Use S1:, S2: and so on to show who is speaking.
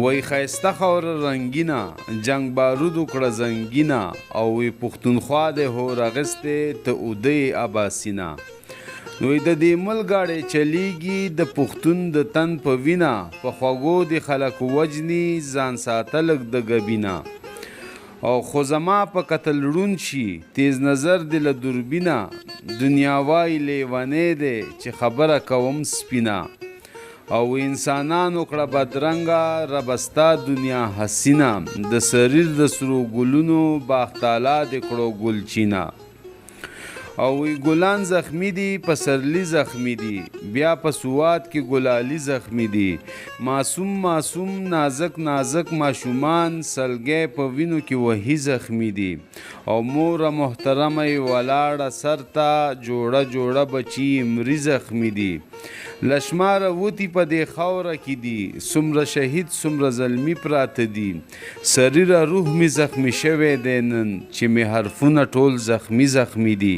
S1: وی ښایسته خاوره رنګینه جنګ بارود وکړه زنګینه او وی پښتونخوا د هور اغستې ته اوده اباسینه وی د دې ملګاړې چلیږي د پښتون د تن په وینه په خوږو د خلک وجني ځان ساتلک د ګبینه او خو زما په قتل ړوند شي تیز نظر د له دوربینه دنیا وای لیونی دی چې خبره کوم سپینه او انسانانو کړه بدرنګه ربستا دنیا حسینه د سریر د سرو ګلونو باختالا د کړو ګلچینه او وی ګلان زخمی دي پسرلی زخمی دي بیا په سوات کې ګلالی زخمی دي معصوم معصوم نازک نازک ماشومان سلګې په وینو کې وਹੀ زخمی دي او مور محترمه ولاړه سرتا جوړه جوړه بچی مری زخمی دي لشمار وتی په دې خوره کې دي سمره شهید سمره زلمی پراته دي سریر روح می زخمی شوه دینن چې می حرفونه ټول زخمی زخمی دي